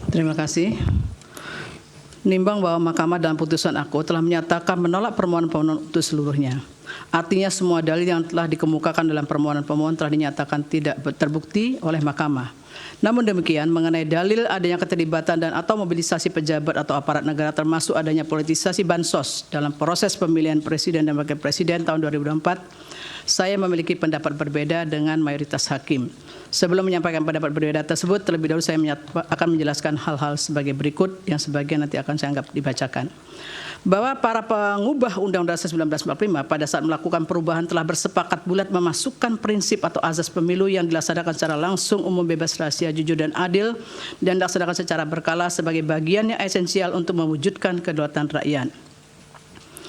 Terima kasih. Nimbang bahwa Mahkamah dalam putusan aku telah menyatakan menolak permohonan pemohon itu seluruhnya. Artinya semua dalil yang telah dikemukakan dalam permohonan pemohon telah dinyatakan tidak terbukti oleh Mahkamah. Namun demikian, mengenai dalil adanya keterlibatan dan atau mobilisasi pejabat atau aparat negara termasuk adanya politisasi bansos dalam proses pemilihan presiden dan wakil presiden tahun 2024, saya memiliki pendapat berbeda dengan mayoritas hakim. Sebelum menyampaikan pendapat berbeda tersebut, terlebih dahulu saya akan menjelaskan hal-hal sebagai berikut yang sebagian nanti akan saya anggap dibacakan. Bahwa para pengubah Undang-Undang 1945 pada saat melakukan perubahan telah bersepakat bulat memasukkan prinsip atau azas pemilu yang dilaksanakan secara langsung, umum, bebas, rahasia, jujur, dan adil dan dilaksanakan secara berkala sebagai bagian yang esensial untuk mewujudkan kedaulatan rakyat.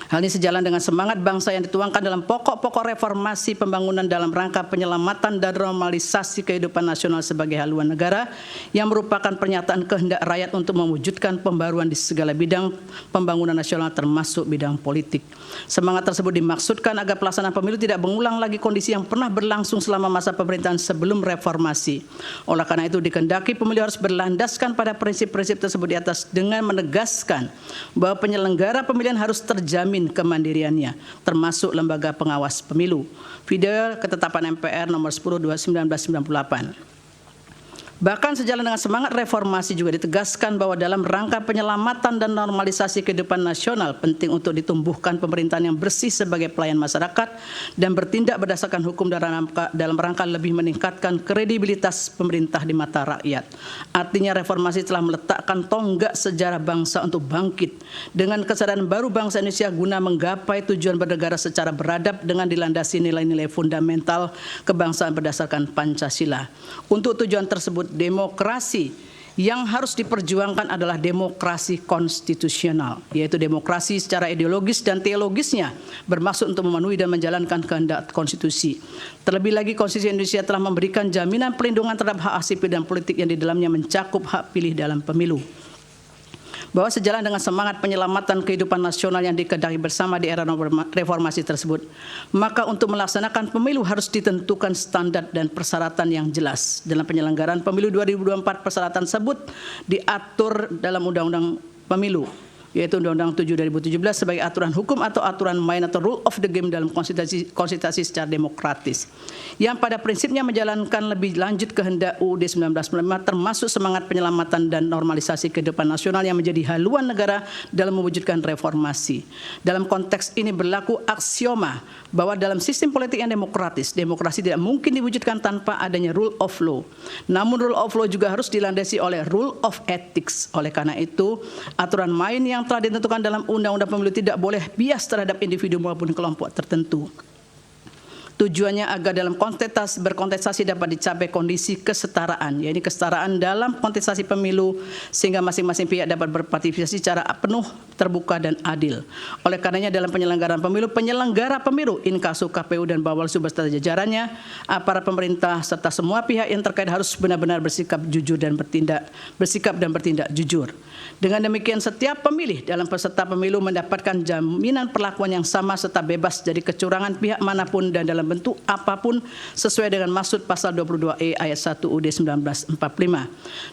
Hal ini sejalan dengan semangat bangsa yang dituangkan dalam pokok-pokok reformasi pembangunan dalam rangka penyelamatan dan normalisasi kehidupan nasional sebagai haluan negara yang merupakan pernyataan kehendak rakyat untuk mewujudkan pembaruan di segala bidang pembangunan nasional termasuk bidang politik. Semangat tersebut dimaksudkan agar pelaksanaan pemilu tidak mengulang lagi kondisi yang pernah berlangsung selama masa pemerintahan sebelum reformasi. Oleh karena itu dikehendaki pemilu harus berlandaskan pada prinsip-prinsip tersebut di atas dengan menegaskan bahwa penyelenggara pemilihan harus terjamin kemandiriannya, termasuk lembaga pengawas pemilu. Video ketetapan MPR nomor 10/1998. Bahkan sejalan dengan semangat reformasi juga ditegaskan bahwa dalam rangka penyelamatan dan normalisasi kehidupan nasional penting untuk ditumbuhkan pemerintahan yang bersih sebagai pelayan masyarakat dan bertindak berdasarkan hukum dalam rangka lebih meningkatkan kredibilitas pemerintah di mata rakyat. Artinya reformasi telah meletakkan tonggak sejarah bangsa untuk bangkit dengan kesadaran baru bangsa Indonesia guna menggapai tujuan bernegara secara beradab dengan dilandasi nilai-nilai fundamental kebangsaan berdasarkan Pancasila. Untuk tujuan tersebut, demokrasi yang harus diperjuangkan adalah demokrasi konstitusional, yaitu demokrasi secara ideologis dan teologisnya bermaksud untuk memenuhi dan menjalankan kehendak konstitusi. Terlebih lagi, Konstitusi Indonesia telah memberikan jaminan perlindungan terhadap hak sipil dan politik yang di dalamnya mencakup hak pilih dalam pemilu. Bahwa sejalan dengan semangat penyelamatan kehidupan nasional yang dikehendaki bersama di era reformasi tersebut, maka untuk melaksanakan pemilu harus ditentukan standar dan persyaratan yang jelas. Dalam penyelenggaraan pemilu 2024, persyaratan tersebut diatur dalam Undang-Undang Pemilu, yaitu Undang-Undang 7 2017 sebagai aturan hukum atau aturan main atau rule of the game dalam konstitusi secara demokratis, yang pada prinsipnya menjalankan lebih lanjut kehendak UUD 1945 termasuk semangat penyelamatan dan normalisasi kehidupan nasional yang menjadi haluan negara dalam mewujudkan reformasi. Dalam konteks ini berlaku aksioma bahwa dalam sistem politik yang demokratis, demokrasi tidak mungkin diwujudkan tanpa adanya rule of law. Namun rule of law juga harus dilandasi oleh rule of ethics. Oleh karena itu, aturan main yang telah ditentukan dalam Undang-Undang Pemilu tidak boleh bias terhadap individu maupun kelompok tertentu. Tujuannya agar dalam berkontestasi dapat dicapai kondisi kesetaraan, yaitu kesetaraan dalam kontestasi pemilu sehingga masing-masing pihak dapat berpartisipasi secara penuh, terbuka, dan adil. Oleh karenanya dalam penyelenggaraan pemilu, penyelenggara pemilu, Inkasu, KPU, dan Bawaslu beserta jajarannya, aparat pemerintah serta semua pihak yang terkait harus benar-benar bersikap dan bertindak jujur. Dengan demikian setiap pemilih dalam peserta pemilu mendapatkan jaminan perlakuan yang sama serta bebas dari kecurangan pihak manapun dan dalam bentuk apapun sesuai dengan maksud pasal 22E ayat 1 UUD 1945.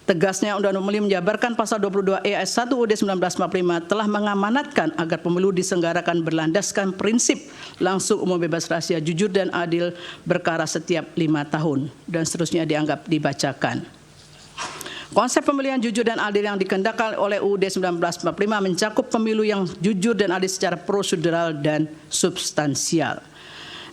Tegasnya Undang-Undang Pemilu menjabarkan pasal 22E ayat 1 UUD 1945 telah mengamanatkan agar pemilu diselenggarakan berlandaskan prinsip langsung, umum, bebas, rahasia, jujur, dan adil berkala setiap 5 tahun dan seterusnya dianggap dibacakan. Konsep pemilihan jujur dan adil yang dikehendaki oleh UUD 1945 mencakup pemilu yang jujur dan adil secara prosedural dan substansial.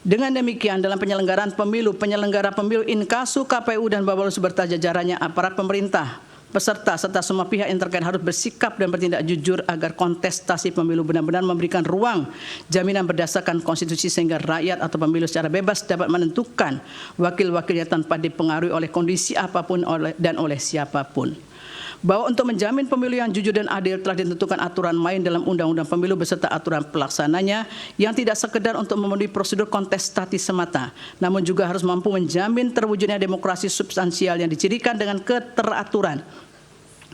Dengan demikian, dalam penyelenggaraan pemilu, penyelenggara pemilu Inkasu, KPU, dan Bawaslu beserta jajarannya, aparat pemerintah, peserta serta semua pihak yang terkait harus bersikap dan bertindak jujur agar kontestasi pemilu benar-benar memberikan ruang jaminan berdasarkan konstitusi sehingga rakyat atau pemilu secara bebas dapat menentukan wakil-wakilnya tanpa dipengaruhi oleh kondisi apapun dan oleh siapapun. Bahwa untuk menjamin pemilu yang jujur dan adil telah ditentukan aturan main dalam Undang-Undang Pemilu beserta aturan pelaksananya yang tidak sekedar untuk memenuhi prosedur kontestasi semata, namun juga harus mampu menjamin terwujudnya demokrasi substansial yang dicirikan dengan keteraturan,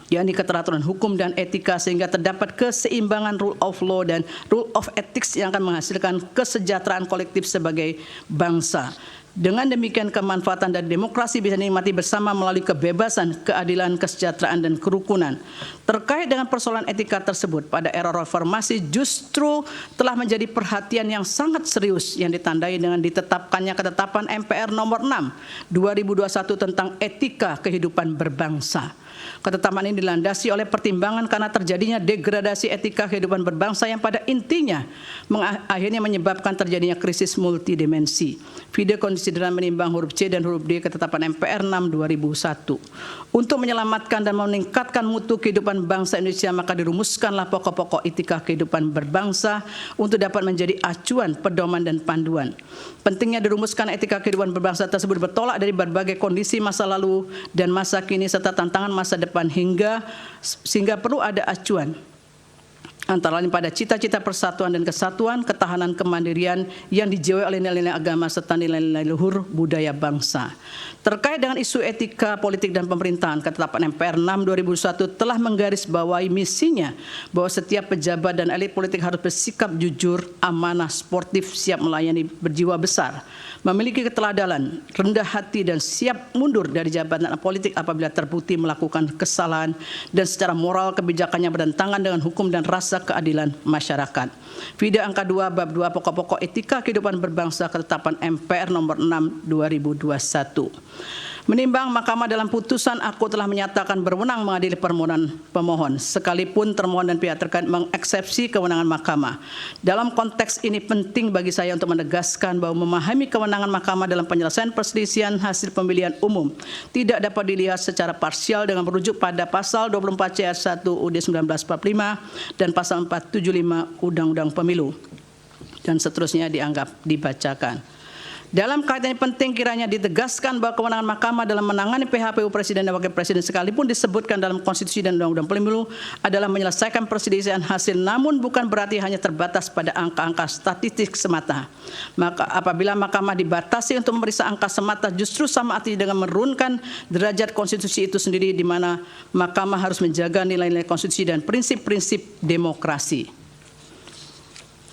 yakni keteraturan hukum dan etika sehingga terdapat keseimbangan rule of law dan rule of ethics yang akan menghasilkan kesejahteraan kolektif sebagai bangsa. Dengan demikian kemanfaatan dan demokrasi bisa dinikmati bersama melalui kebebasan, keadilan, kesejahteraan, dan kerukunan. Terkait dengan persoalan etika tersebut, pada era reformasi justru telah menjadi perhatian yang sangat serius yang ditandai dengan ditetapkannya ketetapan MPR nomor 6 2021 tentang etika kehidupan berbangsa. Ketetapan ini dilandasi oleh pertimbangan karena terjadinya degradasi etika kehidupan berbangsa yang pada intinya akhirnya menyebabkan terjadinya krisis multidimensi. Video konsideran menimbang huruf C dan huruf D ketetapan MPR 6 2001. Untuk menyelamatkan dan meningkatkan mutu kehidupan bangsa Indonesia, maka dirumuskanlah pokok-pokok etika kehidupan berbangsa untuk dapat menjadi acuan, pedoman, dan panduan. Pentingnya dirumuskan etika kehidupan berbangsa tersebut bertolak dari berbagai kondisi masa lalu dan masa kini serta tantangan masa depan sehingga perlu ada acuan antara lain pada cita-cita persatuan dan kesatuan, ketahanan kemandirian yang dijiwai oleh nilai-nilai agama serta nilai-nilai luhur budaya bangsa. Terkait dengan isu etika politik dan pemerintahan, ketetapan MPR 6 2001 telah menggarisbawahi misinya bahwa setiap pejabat dan elit politik harus bersikap jujur, amanah, sportif, siap melayani, berjiwa besar, memiliki keteladanan, rendah hati, dan siap mundur dari jabatan politik apabila terbukti melakukan kesalahan dan secara moral kebijakannya bertentangan dengan hukum dan rasa keadilan masyarakat. Video angka 2 bab 2 pokok-pokok etika kehidupan berbangsa ketetapan MPR nomor 6 2021. Menimbang Mahkamah dalam putusan aku telah menyatakan berwenang mengadili permohonan pemohon, sekalipun termohon dan pihak terkait mengeksepsi kewenangan Mahkamah. Dalam konteks ini penting bagi saya untuk menegaskan bahwa memahami kewenangan Mahkamah dalam penyelesaian perselisihan hasil pemilihan umum tidak dapat dilihat secara parsial dengan merujuk pada pasal 24 C ayat 1 UUD 1945 dan pasal 475 Undang-Undang Pemilu dan seterusnya dianggap dibacakan. Dalam kaitan ini penting kiranya ditegaskan bahwa kewenangan Mahkamah dalam menangani PHPU Presiden dan Wakil Presiden sekalipun disebutkan dalam Konstitusi dan Undang-Undang Pemilu adalah menyelesaikan perselisihan hasil, namun bukan berarti hanya terbatas pada angka-angka statistik semata. Maka apabila Mahkamah dibatasi untuk memeriksa angka semata, justru sama artinya dengan menurunkan derajat konstitusi itu sendiri, di mana Mahkamah harus menjaga nilai-nilai konstitusi dan prinsip-prinsip demokrasi.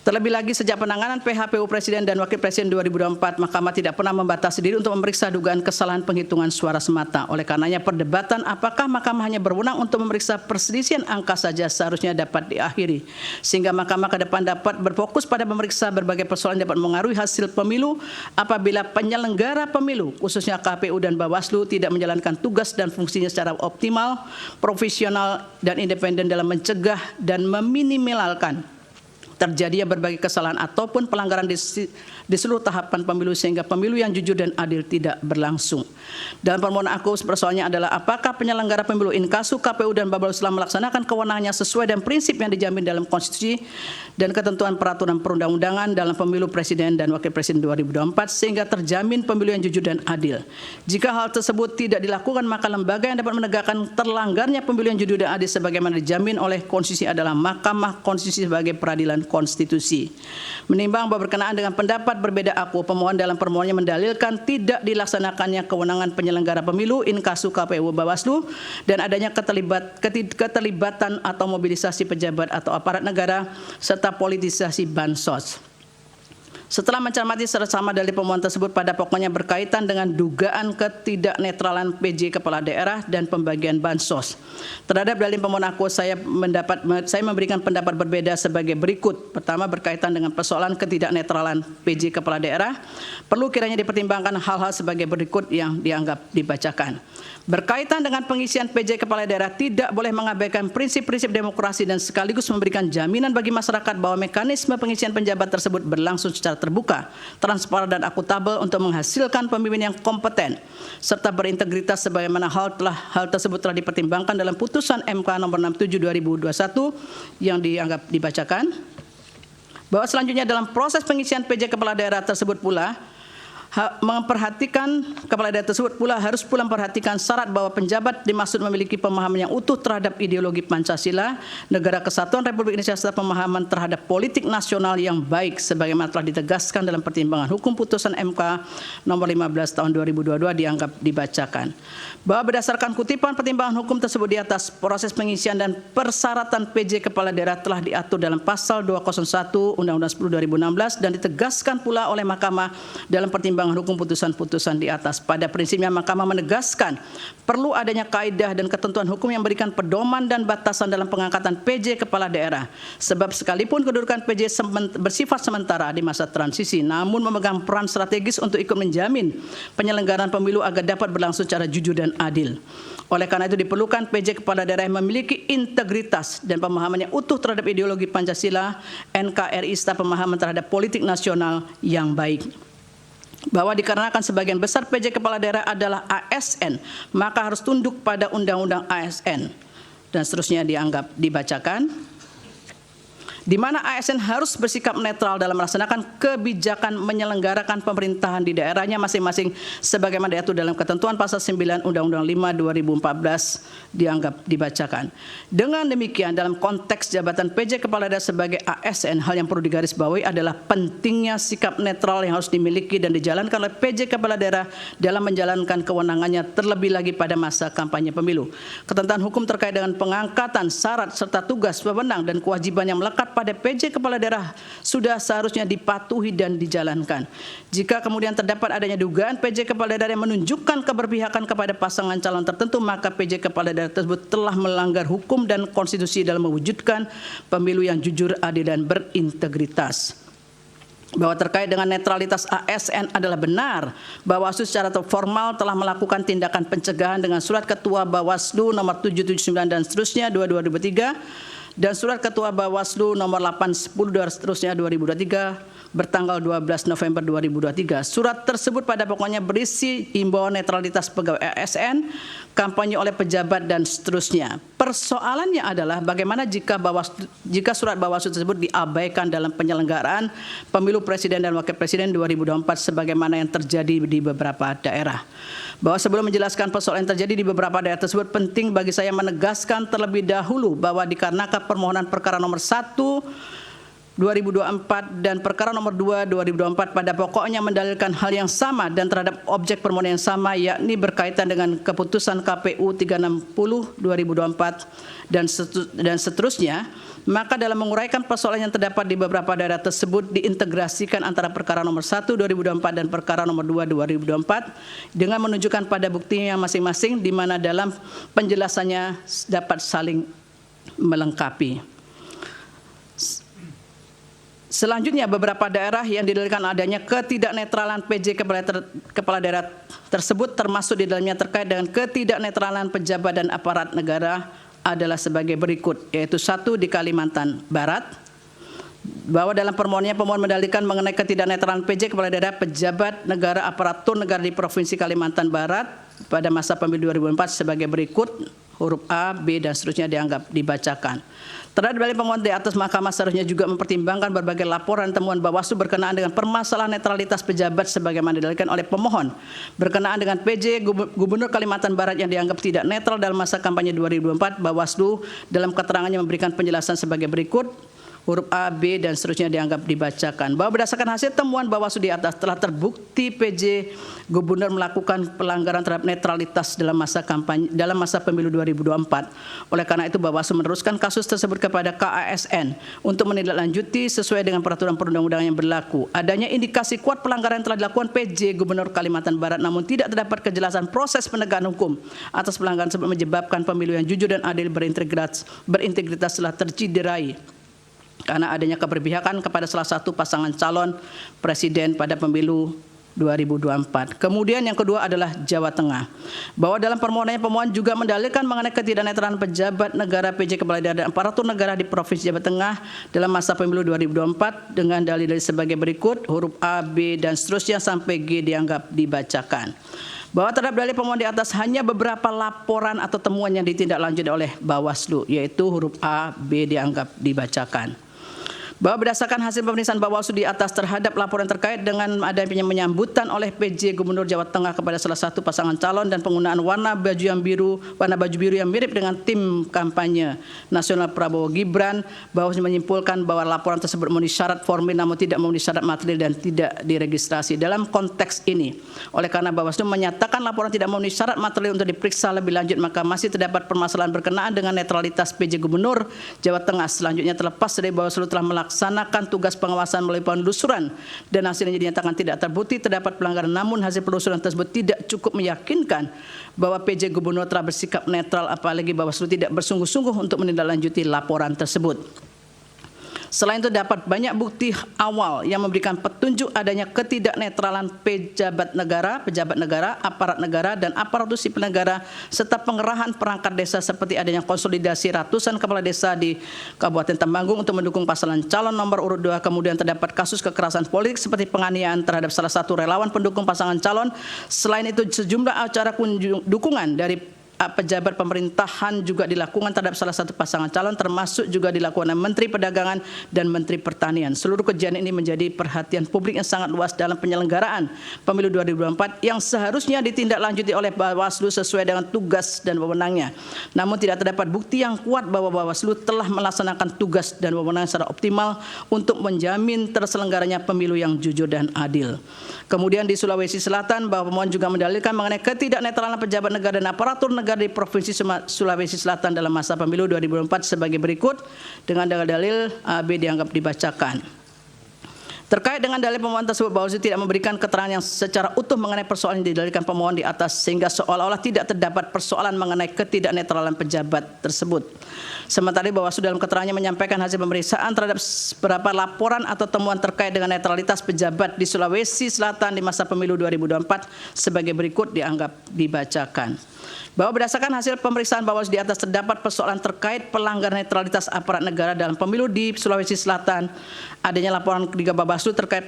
Terlebih lagi sejak penanganan PHPU Presiden dan Wakil Presiden 2024, Mahkamah tidak pernah membatasi diri untuk memeriksa dugaan kesalahan penghitungan suara semata. Oleh karenanya perdebatan apakah Mahkamah hanya berwenang untuk memeriksa perselisihan angka saja seharusnya dapat diakhiri, sehingga Mahkamah ke depan dapat berfokus pada memeriksa berbagai persoalan yang dapat mengaruhi hasil pemilu apabila penyelenggara pemilu, khususnya KPU dan Bawaslu, tidak menjalankan tugas dan fungsinya secara optimal, profesional, dan independen dalam mencegah dan meminimalkan terjadinya berbagai kesalahan ataupun pelanggaran di seluruh tahapan pemilu sehingga pemilu yang jujur dan adil tidak berlangsung. Dalam permohonan aku persoalannya adalah apakah penyelenggara pemilu inkasu, KPU dan Bawaslu telah melaksanakan kewenangannya sesuai dengan prinsip yang dijamin dalam konstitusi dan ketentuan peraturan perundang-undangan dalam pemilu presiden dan wakil presiden 2024 sehingga terjamin pemilu yang jujur dan adil. Jika hal tersebut tidak dilakukan, maka lembaga yang dapat menegakkan terlanggarnya pemilu yang jujur dan adil sebagaimana dijamin oleh konstitusi adalah Mahkamah Konstitusi sebagai peradilan konstitusi. Menimbang bahwa berkenaan dengan pendapat berbeda aku, pemohon dalam permohonannya mendalilkan tidak dilaksanakannya kewenangan penyelenggara pemilu inkasu KPU Bawaslu dan adanya keterlibatan atau mobilisasi pejabat atau aparat negara serta politisasi bansos. Setelah mencermati secara dari pemohon tersebut, pada pokoknya berkaitan dengan dugaan ketidaknetralan PJ Kepala Daerah dan pembagian bansos. Terhadap dalil pemohon aku, saya memberikan pendapat berbeda sebagai berikut. Pertama, berkaitan dengan persoalan ketidaknetralan PJ Kepala Daerah, perlu kiranya dipertimbangkan hal-hal sebagai berikut yang dianggap dibacakan. Berkaitan dengan pengisian PJ Kepala Daerah, tidak boleh mengabaikan prinsip-prinsip demokrasi dan sekaligus memberikan jaminan bagi masyarakat bahwa mekanisme pengisian penjabat tersebut berlangsung secara terbuka, transparan, dan akuntabel untuk menghasilkan pemimpin yang kompeten serta berintegritas sebagaimana hal tersebut telah dipertimbangkan dalam putusan MK nomor 67 2021 yang dianggap dibacakan. Bahwa selanjutnya dalam proses pengisian PJ Kepala Daerah tersebut pula kepala daerah tersebut pula harus memperhatikan syarat bahwa penjabat dimaksud memiliki pemahaman yang utuh terhadap ideologi Pancasila, Negara Kesatuan Republik Indonesia serta pemahaman terhadap politik nasional yang baik sebagaimana telah ditegaskan dalam pertimbangan hukum putusan MK nomor 15 tahun 2022 dianggap dibacakan. Bahwa berdasarkan kutipan pertimbangan hukum tersebut di atas, proses pengisian dan persyaratan PJ Kepala Daerah telah diatur dalam pasal 201 Undang-Undang 10 2016 dan ditegaskan pula oleh Mahkamah dalam pertimbangan pertimbangan hukum putusan-putusan di atas. Pada prinsipnya Mahkamah menegaskan perlu adanya kaidah dan ketentuan hukum yang memberikan pedoman dan batasan dalam pengangkatan PJ kepala daerah. Sebab sekalipun kedudukan PJ bersifat sementara di masa transisi, namun memegang peran strategis untuk ikut menjamin penyelenggaraan pemilu agar dapat berlangsung secara jujur dan adil. Oleh karena itu diperlukan PJ kepala daerah yang memiliki integritas dan pemahamannya utuh terhadap ideologi Pancasila, NKRI serta pemahaman terhadap politik nasional yang baik. Bahwa dikarenakan sebagian besar PJ kepala daerah adalah ASN, maka harus tunduk pada Undang-Undang ASN. Dan seterusnya dibacakan. Di mana ASN harus bersikap netral dalam melaksanakan kebijakan menyelenggarakan pemerintahan di daerahnya masing-masing sebagaimana diatur dalam ketentuan pasal 9 Undang-Undang 5 2014 dibacakan. Dengan demikian dalam konteks jabatan PJ kepala daerah sebagai ASN, hal yang perlu digarisbawahi adalah pentingnya sikap netral yang harus dimiliki dan dijalankan oleh PJ kepala daerah dalam menjalankan kewenangannya, terlebih lagi pada masa kampanye pemilu. Ketentuan hukum terkait dengan pengangkatan, syarat serta tugas, wewenang dan kewajiban yang melekat pada PJ kepala daerah sudah seharusnya dipatuhi dan dijalankan. Jika kemudian terdapat adanya dugaan PJ kepala daerah yang menunjukkan keberpihakan kepada pasangan calon tertentu, maka PJ kepala daerah tersebut telah melanggar hukum dan konstitusi dalam mewujudkan pemilu yang jujur, adil dan berintegritas. Bahwa terkait dengan netralitas ASN adalah benar, Bawaslu secara formal telah melakukan tindakan pencegahan dengan surat Ketua Bawaslu nomor 779 dan seterusnya 2023 dan surat Ketua Bawaslu nomor 810 dan seterusnya 2023 bertanggal 12 November 2023. Surat tersebut pada pokoknya berisi imbauan netralitas pegawai ASN, kampanye oleh pejabat dan seterusnya. Persoalannya adalah bagaimana jika surat Bawaslu tersebut diabaikan dalam penyelenggaraan pemilu presiden dan wakil presiden 2024 sebagaimana yang terjadi di beberapa daerah. Bahwa sebelum menjelaskan persoalan yang terjadi di beberapa daerah tersebut, penting bagi saya menegaskan terlebih dahulu bahwa dikarenakan permohonan perkara nomor 1 2024 dan perkara nomor 2 2024 pada pokoknya mendalilkan hal yang sama dan terhadap objek permohonan yang sama, yakni berkaitan dengan keputusan KPU 360 2024 dan seterusnya, maka dalam menguraikan persoalan yang terdapat di beberapa daerah tersebut diintegrasikan antara perkara nomor 1 2024 dan perkara nomor 2 2024 dengan menunjukkan pada buktinya masing-masing, di mana dalam penjelasannya dapat saling melengkapi. Selanjutnya, beberapa daerah yang didalilkan adanya ketidaknetralan PJ kepala daerah tersebut termasuk di dalamnya terkait dengan ketidaknetralan pejabat dan aparat negara adalah sebagai berikut, yaitu 1 di Kalimantan Barat, bahwa dalam permohonannya pemohon mendalilkan mengenai ketidaknetralan PJ kepala daerah pejabat negara aparatur negara di Provinsi Kalimantan Barat pada masa pemilu 2004 sebagai berikut, huruf A, B, dan seterusnya dibacakan. Terhadap dalil pemohon di atas, Mahkamah seharusnya juga mempertimbangkan berbagai laporan temuan Bawaslu berkenaan dengan permasalahan netralitas pejabat sebagaimana didalilkan oleh pemohon berkenaan dengan PJ Gubernur Kalimantan Barat yang dianggap tidak netral dalam masa kampanye 2024. Bawaslu dalam keterangannya memberikan penjelasan sebagai berikut, huruf A, B, dan seterusnya dibacakan. Bahwa berdasarkan hasil temuan Bawaslu di atas telah terbukti PJ Gubernur melakukan pelanggaran terhadap netralitas dalam masa pemilu 2024. Oleh karena itu Bawaslu meneruskan kasus tersebut kepada KASN untuk menindaklanjuti sesuai dengan peraturan perundang-undangan yang berlaku. Adanya indikasi kuat pelanggaran yang telah dilakukan PJ Gubernur Kalimantan Barat, namun tidak terdapat kejelasan proses penegakan hukum atas pelanggaran tersebut menyebabkan pemilu yang jujur dan adil berintegritas telah tercederai karena adanya keberpihakan kepada salah satu pasangan calon presiden pada pemilu 2024. Kemudian yang kedua adalah Jawa Tengah. Bahwa dalam permohonannya pemohon juga mendalilkan mengenai ketidaknetralan pejabat negara PJ kepala daerah dan aparatur negara di Provinsi Jawa Tengah dalam masa pemilu 2024 dengan dalil-dalil sebagai berikut, huruf A, B, dan seterusnya sampai G dibacakan. Bahwa terhadap dalil pemohon di atas hanya beberapa laporan atau temuan yang ditindaklanjuti oleh Bawaslu, yaitu huruf A, B dibacakan. Bahwa berdasarkan hasil pemeriksaan Bawaslu di atas terhadap laporan terkait dengan adanya penyambutan oleh PJ Gubernur Jawa Tengah kepada salah satu pasangan calon dan penggunaan warna baju biru yang mirip dengan tim kampanye nasional Prabowo Gibran, Bawaslu menyimpulkan bahwa laporan tersebut memenuhi syarat formil namun tidak memenuhi syarat material dan tidak diregistrasi. Dalam konteks ini, oleh karena Bawaslu menyatakan laporan tidak memenuhi syarat material untuk diperiksa lebih lanjut, maka masih terdapat permasalahan berkenaan dengan netralitas PJ Gubernur Jawa Tengah. Selanjutnya, terlepas dari Bawaslu telah melaksanakan melaksanakan tugas pengawasan melalui penelusuran dan hasilnya dinyatakan tidak terbukti terdapat pelanggaran, namun hasil penelusuran tersebut tidak cukup meyakinkan bahwa PJ Gubernur telah bersikap netral, apalagi Bawaslu tidak bersungguh-sungguh untuk menindaklanjuti laporan tersebut. Selain itu, dapat banyak bukti awal yang memberikan petunjuk adanya ketidaknetralan pejabat negara, aparat negara, dan aparatur sipil negara, serta pengerahan perangkat desa seperti adanya konsolidasi ratusan kepala desa di Kabupaten Temanggung untuk mendukung pasangan calon nomor urut 2. Kemudian terdapat kasus kekerasan politik seperti penganiayaan terhadap salah satu relawan pendukung pasangan calon. Selain itu, sejumlah acara dukungan dari pejabat pemerintahan juga dilakukan terhadap salah satu pasangan calon, termasuk juga dilakukan oleh Menteri Perdagangan dan Menteri Pertanian. Seluruh kejadian ini menjadi perhatian publik yang sangat luas dalam penyelenggaraan Pemilu 2024 yang seharusnya ditindaklanjuti oleh Bawaslu sesuai dengan tugas dan wewenangnya. Namun tidak terdapat bukti yang kuat bahwa Bawaslu telah melaksanakan tugas dan wewenang secara optimal untuk menjamin terselenggaranya pemilu yang jujur dan adil. Kemudian di Sulawesi Selatan, bahwa pemohon juga mendalilkan mengenai ketidaknetralan pejabat negara dan aparatur negara di Provinsi Sulawesi Selatan dalam masa pemilu 2024 sebagai berikut, dengan dalil A, B dianggap dibacakan. Terkait dengan dalil pemohon tersebut, Bawaslu tidak memberikan keterangan yang secara utuh mengenai persoalan yang didalilkan pemohon di atas, sehingga seolah-olah tidak terdapat persoalan mengenai ketidaknetralan pejabat tersebut. Sementara Bawaslu dalam keterangannya menyampaikan hasil pemeriksaan terhadap beberapa laporan atau temuan terkait dengan netralitas pejabat di Sulawesi Selatan di masa pemilu 2024 sebagai berikut dianggap dibacakan. Bahwa berdasarkan hasil pemeriksaan Bawaslu di atas terdapat persoalan terkait pelanggaran netralitas aparat negara dalam pemilu di Sulawesi Selatan. Adanya laporan ketiga Bawaslu terkait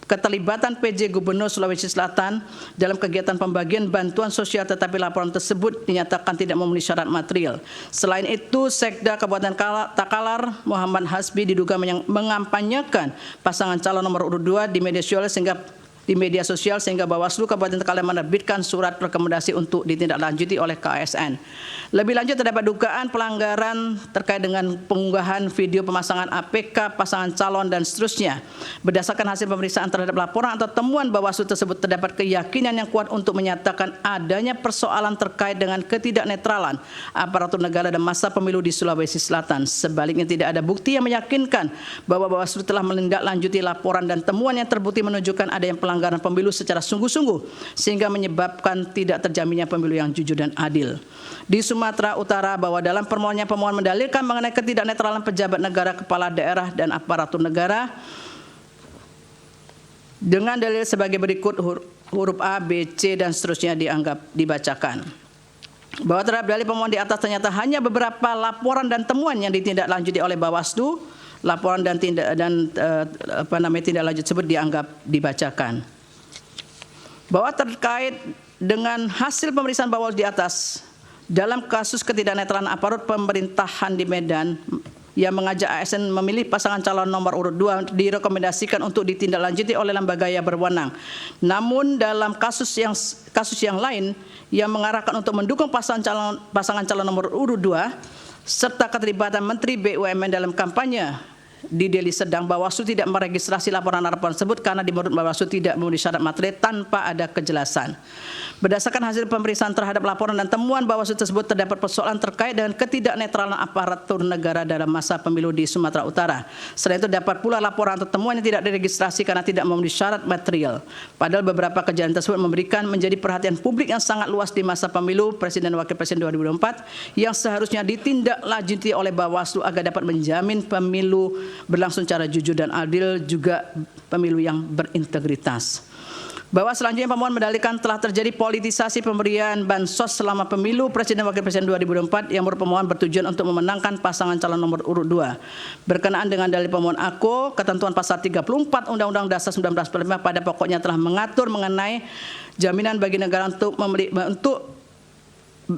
keterlibatan PJ Gubernur Sulawesi Selatan dalam kegiatan pembagian bantuan sosial, tetapi laporan tersebut dinyatakan tidak memenuhi syarat material. Selain itu, Sekda Kabupaten Takalar Muhammad Hasbi diduga mengampanyekan pasangan calon nomor urut 2 di media sosial sehingga Bawaslu Kabupaten Takalar menerbitkan surat rekomendasi untuk ditindaklanjuti oleh KASN. Lebih lanjut, terdapat dugaan pelanggaran terkait dengan pengunggahan video pemasangan APK pasangan calon dan seterusnya. Berdasarkan hasil pemeriksaan terhadap laporan atau temuan Bawaslu tersebut, terdapat keyakinan yang kuat untuk menyatakan adanya persoalan terkait dengan ketidaknetralan aparatur negara dan masa pemilu di Sulawesi Selatan. Sebaliknya, tidak ada bukti yang meyakinkan bahwa Bawaslu telah menindaklanjuti laporan dan temuan yang terbukti menunjukkan adanya pelanggaran pemilu secara sungguh-sungguh sehingga menyebabkan tidak terjaminnya pemilu yang jujur dan adil. Di Sumatera Utara, bahwa dalam permohonannya pemohon mendalilkan mengenai ketidaknetralan pejabat negara, kepala daerah dan aparatur negara dengan dalil sebagai berikut, huruf A, B, C dan seterusnya dianggap dibacakan. Bahwa terhadap dalil pemohon di atas ternyata hanya beberapa laporan dan temuan yang ditindaklanjuti oleh Bawaslu. Laporan dan tindak lanjut tersebut dianggap dibacakan. Bahwa terkait dengan hasil pemeriksaan Bawaslu di atas dalam kasus ketidaknetralan aparat pemerintahan di Medan yang mengajak ASN memilih pasangan calon nomor urut 2 direkomendasikan untuk ditindaklanjuti oleh lembaga yang berwenang. Namun dalam kasus yang lain yang mengarahkan untuk mendukung pasangan calon nomor urut 2 serta keterlibatan Menteri BUMN dalam kampanye di Deli Serdang, Bawaslu tidak meregistrasi laporan-laporan tersebut karena menurut Bawaslu tidak memenuhi syarat material tanpa ada kejelasan. Berdasarkan hasil pemeriksaan terhadap laporan dan temuan Bawaslu tersebut, terdapat persoalan terkait dengan ketidaknetralan aparatur negara dalam masa pemilu di Sumatera Utara. Selain itu, dapat pula laporan atau temuan yang tidak diregistrasi karena tidak memenuhi syarat material. Padahal beberapa kejadian tersebut menjadi perhatian publik yang sangat luas di masa pemilu Presiden dan Wakil Presiden 2024 yang seharusnya ditindaklanjuti oleh Bawaslu agar dapat menjamin pemilu berlangsung secara jujur dan adil, juga pemilu yang berintegritas. Bahwa selanjutnya pemohon mendalilkan telah terjadi politisasi pemberian bansos selama pemilu Presiden dan Wakil Presiden 2024 yang menurut pemohon bertujuan untuk memenangkan pasangan calon nomor urut 2. Berkenaan dengan dalil pemohon AKO, ketentuan pasal 34 Undang-Undang Dasar 1945 pada pokoknya telah mengatur mengenai jaminan bagi negara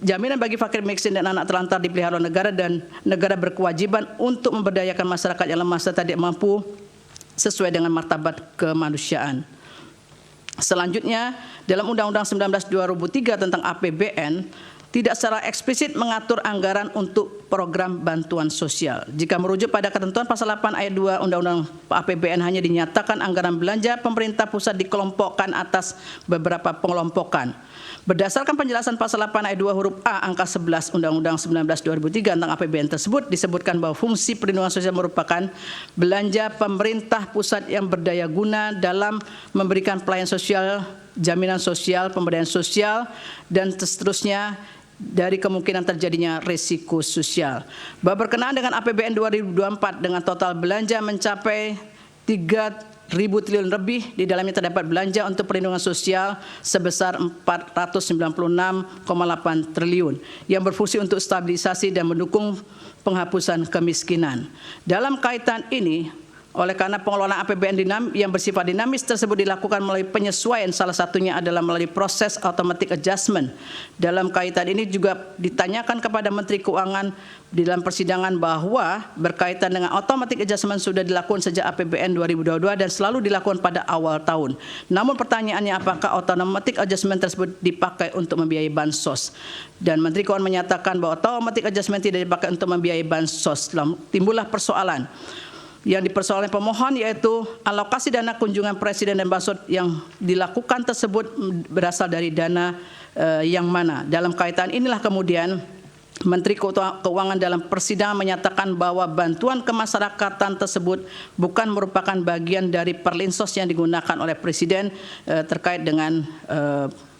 jaminan bagi fakir miskin dan anak terlantar dipelihara negara, dan negara berkewajiban untuk memberdayakan masyarakat yang lemah serta tidak mampu sesuai dengan martabat kemanusiaan. Selanjutnya, dalam Undang-Undang 19/2003 tentang APBN tidak secara eksplisit mengatur anggaran untuk program bantuan sosial. Jika merujuk pada ketentuan pasal 8 ayat 2 Undang-Undang APBN, hanya dinyatakan anggaran belanja pemerintah pusat dikelompokkan atas beberapa pengelompokan. Berdasarkan penjelasan pasal 8 ayat 2 huruf A angka 11 Undang-Undang 19/2003 tentang APBN tersebut disebutkan bahwa fungsi perlindungan sosial merupakan belanja pemerintah pusat yang berdaya guna dalam memberikan pelayanan sosial, jaminan sosial, pemberdayaan sosial, dan seterusnya dari kemungkinan terjadinya risiko sosial. Bahwa berkenaan dengan APBN 2024 dengan total belanja mencapai 3.000 triliun lebih, di dalamnya terdapat belanja untuk perlindungan sosial sebesar 496,8 triliun yang berfungsi untuk stabilisasi dan mendukung penghapusan kemiskinan. Dalam kaitan ini, oleh karena pengelolaan APBN yang bersifat dinamis tersebut dilakukan melalui penyesuaian, salah satunya adalah melalui proses automatic adjustment. Dalam kaitan ini juga ditanyakan kepada Menteri Keuangan di dalam persidangan bahwa berkaitan dengan automatic adjustment sudah dilakukan sejak APBN 2022 dan selalu dilakukan pada awal tahun. Namun pertanyaannya, apakah automatic adjustment tersebut dipakai untuk membiayai bansos? Dan Menteri Keuangan menyatakan bahwa automatic adjustment tidak dipakai untuk membiayai bansos. Timbullah persoalan yang dipersoalkan pemohon, yaitu alokasi dana kunjungan presiden dan bansos yang dilakukan tersebut berasal dari dana yang mana. Dalam kaitan inilah kemudian Menteri Keuangan dalam persidangan menyatakan bahwa bantuan kemasyarakatan tersebut bukan merupakan bagian dari perlinsos yang digunakan oleh presiden terkait dengan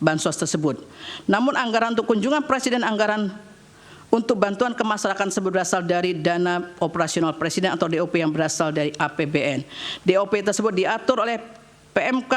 bansos tersebut. Namun anggaran untuk kunjungan presiden, anggaran untuk bantuan ke masyarakat tersebut berasal dari dana operasional presiden atau DOP yang berasal dari APBN. DOP tersebut diatur oleh PMK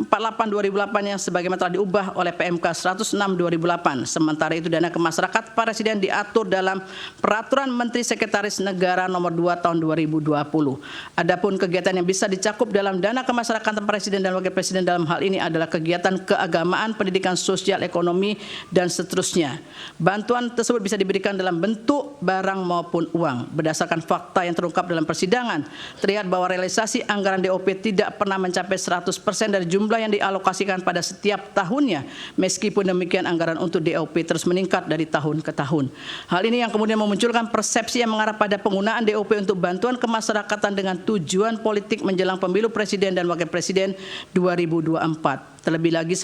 48/2008 yang sebagaimana telah diubah oleh PMK 106/2008. Sementara itu dana ke masyarakat presiden diatur dalam Peraturan Menteri Sekretaris Negara Nomor 2 Tahun 2020. Adapun kegiatan yang bisa dicakup dalam dana kemasyarakatan presiden dan wakil presiden dalam hal ini adalah kegiatan keagamaan, pendidikan, sosial, ekonomi, dan seterusnya. Bantuan tersebut bisa diberikan dalam bentuk barang maupun uang. Berdasarkan fakta yang terungkap dalam persidangan, terlihat bahwa realisasi anggaran DOP tidak pernah mencapai 100% dari jumlah yang dialokasikan pada setiap tahunnya. Meskipun demikian, anggaran untuk DOP terus meningkat dari tahun ke tahun. Hal ini yang kemudian memunculkan persepsi yang mengarah pada penggunaan DOP untuk bantuan kemasyarakatan dengan tujuan politik menjelang pemilu presiden dan wakil presiden 2024. Terlebih lagi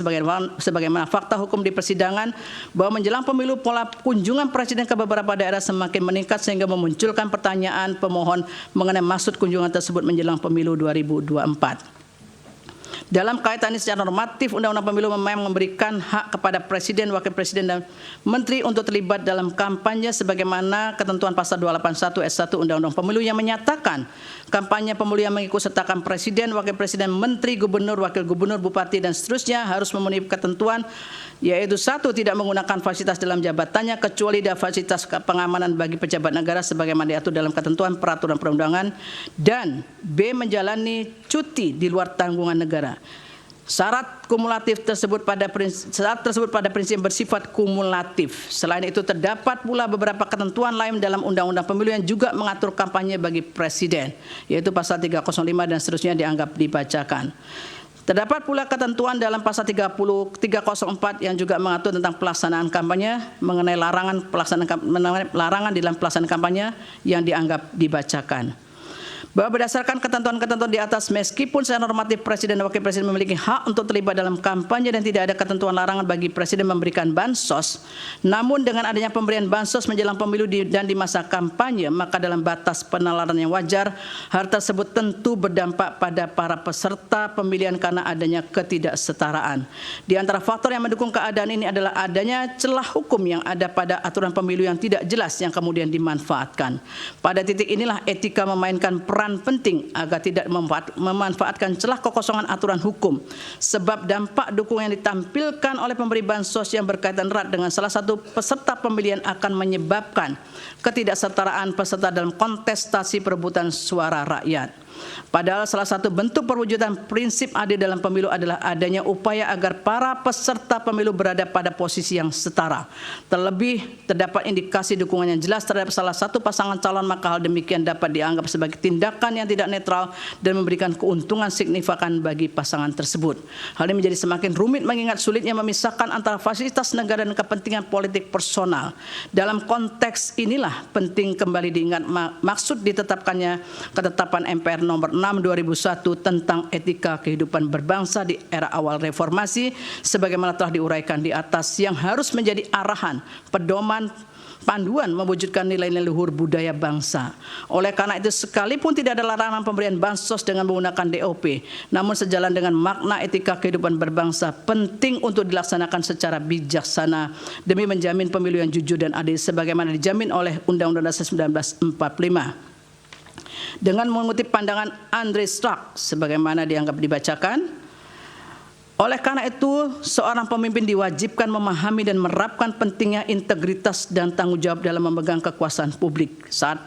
sebagaimana fakta hukum di persidangan bahwa menjelang pemilu pola kunjungan presiden ke beberapa daerah semakin meningkat sehingga memunculkan pertanyaan pemohon mengenai maksud kunjungan tersebut menjelang pemilu 2024. Dalam kaitan ini secara normatif, Undang-Undang Pemilu memang memberikan hak kepada Presiden, Wakil Presiden, dan Menteri untuk terlibat dalam kampanye sebagaimana ketentuan pasal 281 ayat 1 Undang-Undang Pemilu yang menyatakan kampanye pemilu yang mengikutsertakan Presiden, Wakil Presiden, Menteri, Gubernur, Wakil Gubernur, Bupati, dan seterusnya harus memenuhi ketentuan, yaitu 1. Tidak menggunakan fasilitas dalam jabatannya kecuali ada fasilitas pengamanan bagi pejabat negara sebagaimana diatur dalam ketentuan peraturan perundangan, dan B. menjalani cuti di luar tanggungan negara. Syarat tersebut pada prinsip bersifat kumulatif. Selain itu terdapat pula beberapa ketentuan lain dalam Undang-Undang Pemilu yang juga mengatur kampanye bagi presiden, yaitu pasal 305 dan seterusnya dianggap dibacakan. Terdapat pula ketentuan dalam pasal 304 yang juga mengatur tentang pelaksanaan kampanye mengenai larangan dalam pelaksanaan kampanye yang dianggap dibacakan. Bahwa berdasarkan ketentuan-ketentuan di atas, meskipun secara normatif Presiden dan Wakil Presiden memiliki hak untuk terlibat dalam kampanye dan tidak ada ketentuan larangan bagi Presiden memberikan bansos, namun dengan adanya pemberian bansos menjelang pemilu dan di masa kampanye, maka dalam batas penalaran yang wajar, hal tersebut tentu berdampak pada para peserta pemilihan karena adanya ketidaksetaraan. Di antara faktor yang mendukung keadaan ini adalah adanya celah hukum yang ada pada aturan pemilu yang tidak jelas yang kemudian dimanfaatkan. Pada titik inilah etika memainkan peran penting agar tidak memanfaatkan celah kekosongan aturan hukum, sebab dampak dukungan yang ditampilkan oleh pemberi bansos yang berkaitan erat dengan salah satu peserta pemilihan akan menyebabkan ketidaksetaraan peserta dalam kontestasi perebutan suara rakyat. Padahal salah satu bentuk perwujudan prinsip adil dalam pemilu adalah adanya upaya agar para peserta pemilu berada pada posisi yang setara. Terlebih terdapat indikasi dukungan yang jelas terhadap salah satu pasangan calon, maka hal demikian dapat dianggap sebagai tindakan yang tidak netral dan memberikan keuntungan signifikan bagi pasangan tersebut. Hal ini menjadi semakin rumit mengingat sulitnya memisahkan antara fasilitas negara dan kepentingan politik personal. Dalam konteks inilah penting kembali diingat maksud ditetapkannya ketetapan MPR nomor 6 2001 tentang etika kehidupan berbangsa di era awal reformasi sebagaimana telah diuraikan di atas, yang harus menjadi arahan, pedoman, panduan mewujudkan nilai-nilai luhur budaya bangsa. Oleh karena itu, sekalipun tidak ada larangan pemberian bansos dengan menggunakan DOP, namun sejalan dengan makna etika kehidupan berbangsa, penting untuk dilaksanakan secara bijaksana demi menjamin pemilu yang jujur dan adil sebagaimana dijamin oleh Undang-Undang Dasar 1945. Dengan mengutip pandangan Andre Strack sebagaimana dianggap dibacakan, oleh karena itu, seorang pemimpin diwajibkan memahami dan menerapkan pentingnya integritas dan tanggung jawab dalam memegang kekuasaan publik, serta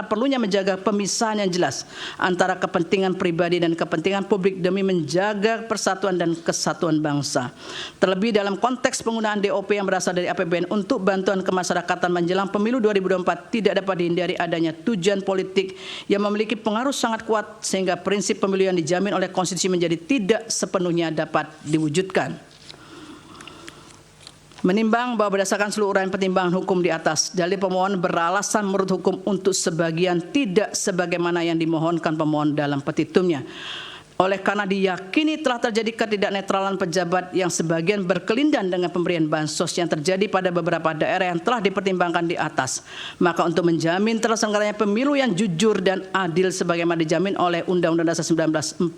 perlunya menjaga pemisahan yang jelas antara kepentingan pribadi dan kepentingan publik demi menjaga persatuan dan kesatuan bangsa. Terlebih dalam konteks penggunaan DOP yang berasal dari APBN untuk bantuan kemasyarakatan menjelang pemilu 2024, tidak dapat dihindari adanya tujuan politik yang memiliki pengaruh sangat kuat sehingga prinsip pemilu yang dijamin oleh konstitusi menjadi tidak sepenuhnya dapat diwujudkan. Menimbang bahwa berdasarkan seluruh uraian pertimbangan hukum di atas, dalil pemohon beralasan menurut hukum untuk sebagian tidak sebagaimana yang dimohonkan pemohon dalam petitumnya. Oleh karena diyakini telah terjadi ketidaknetralan pejabat yang sebagian berkelindan dengan pemberian bansos yang terjadi pada beberapa daerah yang telah dipertimbangkan di atas, maka untuk menjamin terselenggaranya pemilu yang jujur dan adil sebagaimana dijamin oleh Undang-Undang Dasar 1945,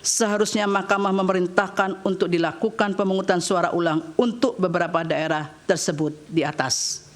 seharusnya Mahkamah memerintahkan untuk dilakukan pemungutan suara ulang untuk beberapa daerah tersebut di atas.